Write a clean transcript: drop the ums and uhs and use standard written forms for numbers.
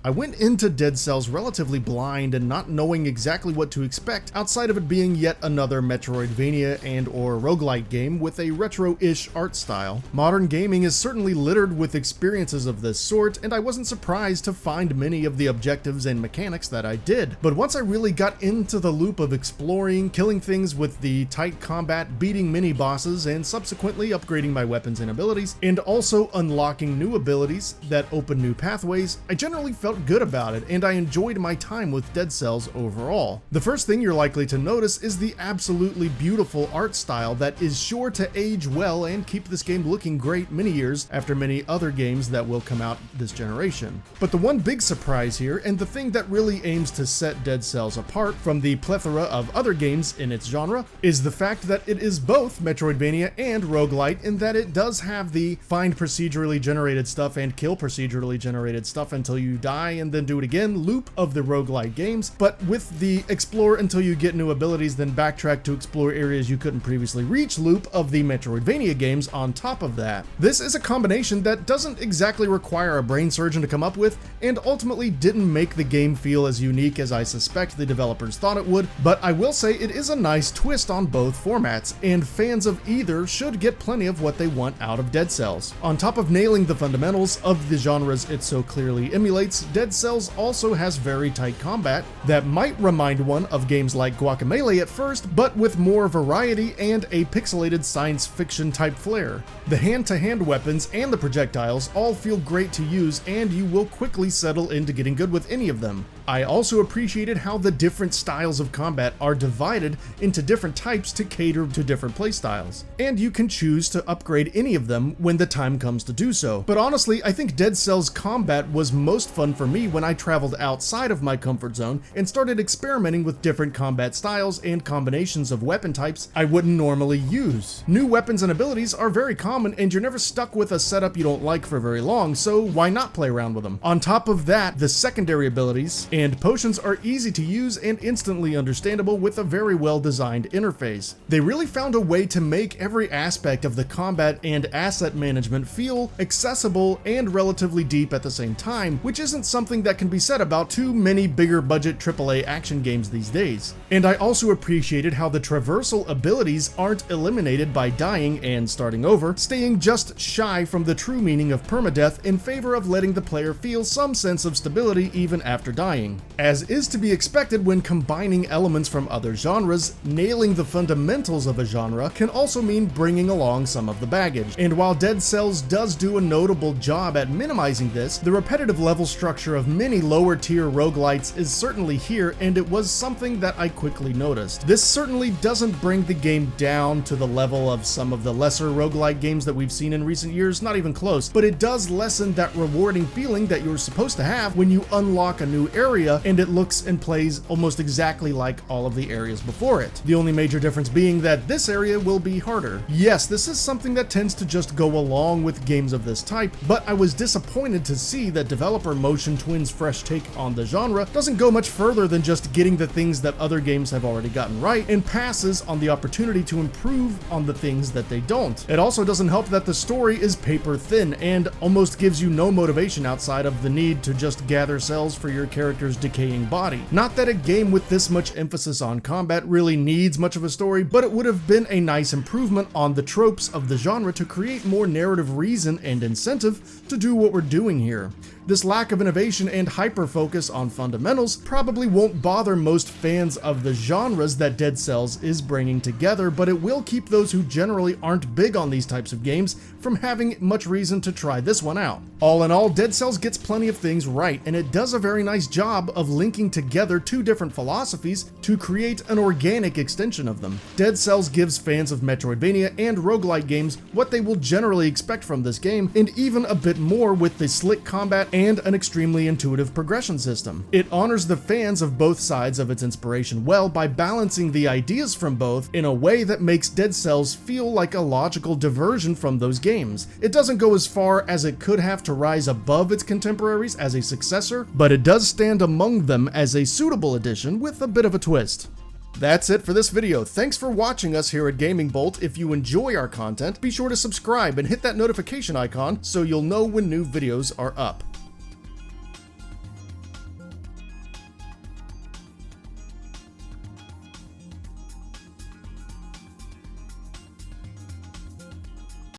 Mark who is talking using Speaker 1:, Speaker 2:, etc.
Speaker 1: I went into Dead Cells relatively blind and not knowing exactly what to expect outside of it being yet another metroidvania and or roguelike game with a retro-ish art style. Modern gaming is certainly littered with experiences of this sort, and I wasn't surprised to find many of the objectives and mechanics that I did. But once I really got into the loop of exploring, killing things with the tight combat, beating mini bosses, and subsequently upgrading my weapons and abilities, and also unlocking new abilities that open new pathways, I generally felt good about it, and I enjoyed my time with Dead Cells overall. The first thing you're likely to notice is the absolutely beautiful art style that is sure to age well and keep this game looking great many years after many other games that will come out this generation. But the one big surprise here, and the thing that really aims to set Dead Cells apart from the plethora of other games in its genre, is the fact that it is both Metroidvania and roguelite, in that it does have the find procedurally generated stuff and kill procedurally generated stuff until you die and then do it again loop of the roguelite games, but with the explore until you get new abilities then backtrack to explore areas you couldn't previously reach loop of the Metroidvania games on top of that. This is a combination that doesn't exactly require a brain surgeon to come up with, and ultimately didn't make the game feel as unique as I suspect the developers thought it would, but I will say it is a nice twist on both formats, and fans of either should get plenty of what they want out of Dead Cells. On top of nailing the fundamentals of the genres it so clearly emulates, Dead Cells also has very tight combat that might remind one of games like Guacamelee at first, but with more variety and a pixelated science fiction type flair. The hand-to-hand weapons and the projectiles all feel great to use, and you will quickly settle into getting good with any of them. I also appreciated how the different styles of combat are divided into different types to cater to different playstyles, and you can choose to upgrade any of them when the time comes to do so. But honestly, I think Dead Cells combat was most fun for me when I traveled outside of my comfort zone and started experimenting with different combat styles and combinations of weapon types I wouldn't normally use. New weapons and abilities are very common, and you're never stuck with a setup you don't like for very long, so why not play around with them? On top of that, the secondary abilities and potions are easy to use and instantly understandable with a very well designed interface. They really found a way to make every aspect of the combat and asset management feel accessible and relatively deep at the same time, which isn't something that can be said about too many bigger budget AAA action games these days. And I also appreciated how the traversal abilities aren't eliminated by dying and starting over, staying just shy from the true meaning of permadeath in favor of letting the player feel some sense of stability even after dying. As is to be expected when combining elements from other genres, nailing the fundamentals of a genre can also mean bringing along some of the baggage. And while Dead Cells does do a notable job at minimizing this, the repetitive level structure of many lower tier roguelites is certainly here, and it was something that I quickly noticed. This certainly doesn't bring the game down to the level of some of the lesser roguelike games that we've seen in recent years, not even close, but it does lessen that rewarding feeling that you're supposed to have when you unlock a new area and it looks and plays almost exactly like all of the areas before it. The only major difference being that this area will be harder. Yes, this is something that tends to just go along with games of this type, but I was disappointed to see that developer Motion Twin's fresh take on the genre doesn't go much further than just getting the things that other games have already gotten right, and passes on the opportunity to improve on the things that they don't. It also doesn't help that the story is paper thin and almost gives you no motivation outside of the need to just gather cells for your character's decaying body. Not that a game with this much emphasis on combat really needs much of a story, but it would have been a nice improvement on the tropes of the genre to create more narrative reason and incentive to do what we're doing here. This lack of innovation and hyper-focus on fundamentals probably won't bother most fans of the genres that Dead Cells is bringing together, but it will keep those who generally aren't big on these types of games from having much reason to try this one out. All in all, Dead Cells gets plenty of things right, and it does a very nice job of linking together two different philosophies to create an organic extension of them. Dead Cells gives fans of Metroidvania and roguelike games what they will generally expect from this game, and even a bit more with the slick combat and an extremely intuitive progression system. It honors the fans of both sides of its inspiration well by balancing the ideas from both in a way that makes Dead Cells feel like a logical diversion from those games. It doesn't go as far as it could have to rise above its contemporaries as a successor, but it does stand among them as a suitable addition with a bit of a twist. That's it for this video. Thanks for watching us here at GamingBolt. If you enjoy our content, be sure to subscribe and hit that notification icon so you'll know when new videos are up.